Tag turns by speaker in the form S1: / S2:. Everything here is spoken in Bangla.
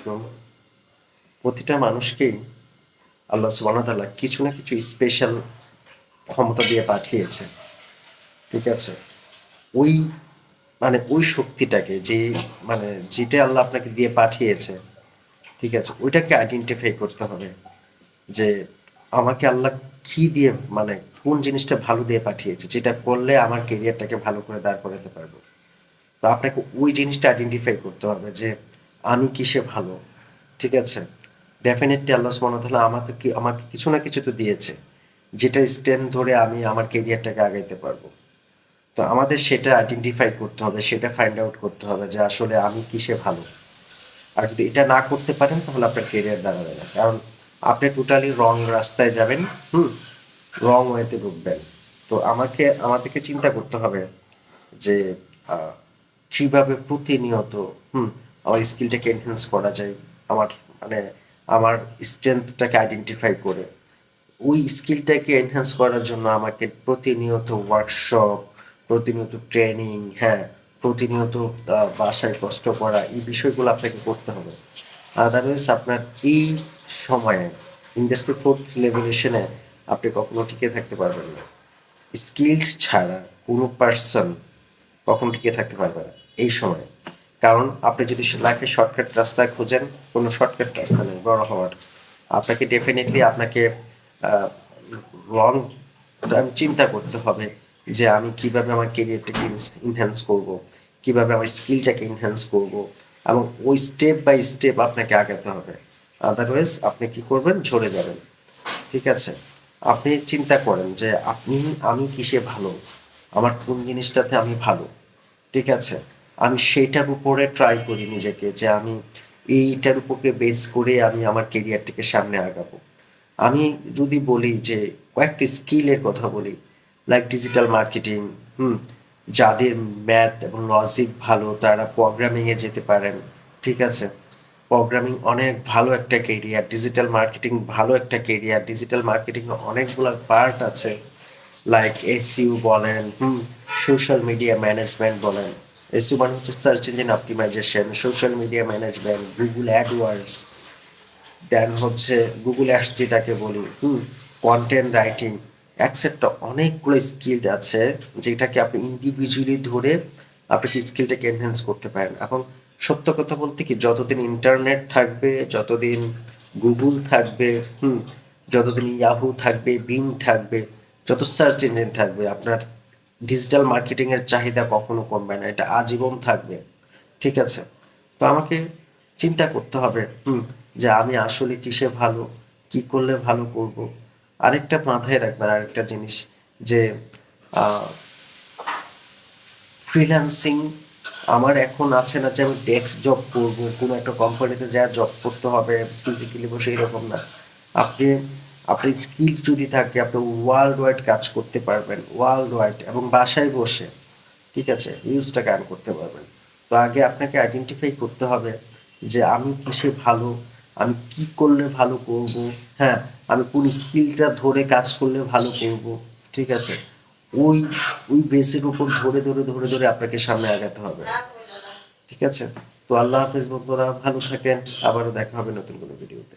S1: আলাইকুম। প্রতিটা মানুষকেই আল্লাহ সুবহানাহু ওয়া তাআলা কিছু না কিছু স্পেশাল ক্ষমতা দিয়ে পাঠিয়েছে। ঠিক আছে? ওই ওই শক্তিটাকে যেটা আল্লাহ আপনাকে দিয়ে পাঠিয়েছে, ঠিক আছে? ওইটাকে আইডেন্টিফাই করতে হবে যে আমাকে আল্লাহ কি দিয়ে কোন জিনিসটা ভালো দিয়ে পাঠিয়েছে, যেটা করলে আমার কেরিয়ারটাকে ভালো করে দাঁড় করাতে পারবো। তো আপনাকে ওই জিনিসটা আইডেন্টিফাই করতে হবে যে আমি কিসে ভালো। ঠিক আছে? ডেফিনেটলি আল্লাহ সুবহানাহু ওয়া তাআলা আমাকে কিছু না কিছু তো দিয়েছে, যেটা স্ট্রেংথ ধরে আমি আমার কেরিয়ারটাকে আগাইতে পারবো। তো আমাদের সেটা আইডেন্টিফাই করতে হবে, সেটা ফাইন্ড আউট করতে হবে যে আসলে আমি কিসে ভালো। আর যদি এটা না করতে পারেন তাহলে আপনার কেরিয়ার দাঁড়াবে না, কারণ আপনি টোটালি রং রাস্তায় যাবেন। হুম। রং ওয়েতে ঢুকবেন। তো আমাদেরকে চিন্তা করতে হবে যে আহ, কিভাবে প্রতিনিয়ত হুম আমার স্কিলটাকে এনহ্যান্স করা যায়। আমার মানে আমার স্ট্রেংথটাকে আইডেন্টিফাই করে ওই স্কিলটাকে এনহ্যান্স করার জন্য আমাকে প্রতিনিয়ত ওয়ার্কশপ, প্রতিনিয়ত ট্রেনিং, হ্যাঁ, প্রতিনিয়ত বাসায় কষ্ট করা, এই বিষয়গুলো আপনাকে করতে হবে। আদারওয়াইজ আপনার এই সময়ে ইন্ডাস্ট্রি 4th লেভেলেশনে আপনি কখনো টিকে থাকতে পারবেন না। স্কিলস ছাড়া কোনো পার্সন কখনো টিকে থাকতে পারবে না এই সময়ে। কারণ আপনি যদি লাইফে শর্টকাট রাস্তা খোঁজেন, কোনো শর্টকাট রাস্তা নেই বড় হওয়ার। আপনাকে ডেফিনেটলি আপনাকে লং টাইম চিন্তা করতে হবে যে আমি কিভাবে আমার কেরিয়ারটাকে ইনহ্যান্স করব, কিভাবে আমার স্কিলটাকে ইনহ্যান্স করব, এবং ওই স্টেপ বাই স্টেপ আপনাকে আগাতে হবে। আদারওয়াইজ আপনি কি করবেন, ঝরে যাবেন। ঠিক আছে? আপনি চিন্তা করেন যে আমি কিসে ভালো, আমার কোন জিনিসটাতে আমি ভালো। ঠিক আছে? আমি সেইটার উপরে ট্রাই করি নিজেকে যে আমি এইটার উপরে বেস করে আমি আমার কেরিয়ারটাকে সামনে আগাবো। আমি যদি বলি যে কয়েকটি স্কিলের কথা বলি, লাইক ডিজিটাল মার্কেটিং, হুম, যাদের ম্যাথ এবং লজিক ভালো তারা প্রোগ্রামিং এ যেতে পারেন। ঠিক আছে? প্রোগ্রামিং অনেক ভালো একটা কেরিয়ার, ডিজিটাল মার্কেটিং ভালো একটা কেরিয়ার। ডিজিটাল মার্কেটিং এ অনেকগুলো পার্ট আছে, লাইক এসইও বলেন, সোশ্যাল মিডিয়া ম্যানেজমেন্ট বলেন। এসইও মানে হচ্ছে search engine optimisation, social media management, Google AdWords, then হচ্ছে গুগল অ্যাডস যেটাকে বলি, কন্টেন্ট রাইটিং, অ্যাটসেট্রা। অনেকগুলো স্কিল আছে যেটাকে আপনি ইন্ডিভিজুয়ালি ধরে আপনি সেই স্কিলটাকে এনহ্যান্স করতে পারেন। এখন সত্য কথা বলতে কি, যতদিন ইন্টারনেট থাকবে, যতদিন গুগল থাকবে, হুম, যতদিন ইয়াহু থাকবে, বিং থাকবে, যত সার্চ ইঞ্জিন থাকবে, আপনার ডিজিটাল মার্কেটিং এর চাহিদা কখনো কমবে না, এটা আজীবন থাকবে। ঠিক আছে? তো আমাকে চিন্তা করতে হবে যে আমি আসলে কিসে ভালো, কি করলে ভালো করব। আরেকটা মাথায় রাখবেন, আরেকটা জিনিস, যে ফ্রিল্যান্সিং আমার এখন আছে না যে আমি ডেস্ক জব করব, কোনো একটা কোম্পানিতে যা জব করতে হবে ফিজিক্যালি বসে, এরকম না। আপনি আপনি স্কিল যদি থাকে আপনি ওয়ার্ল্ড ওয়াইড কাজ করতে পারবেন, ওয়ার্ল্ড ওয়াইড, এবং বাসায় বসে। ঠিক আছে? ইউজটাকে আর্ন করতে পারবেন। তো আগে আপনাকে আইডেন্টিফাই করতে হবে যে আমি কিসে ভালো, আমি কি করলে ভালো করব, হ্যাঁ, আমি কোন স্কিলটা ধরে কাজ করলে ভালো করব। ঠিক আছে? ওই ওই বেসের উপর ধরে ধরে ধরে ধরে আপনাকে সামনে আগাতে হবে। ঠিক আছে? তো আল্লাহ হাফেজ বন্ধুরা, ভালো থাকেন। আবারও দেখা হবে নতুন কোনো ভিডিওতে।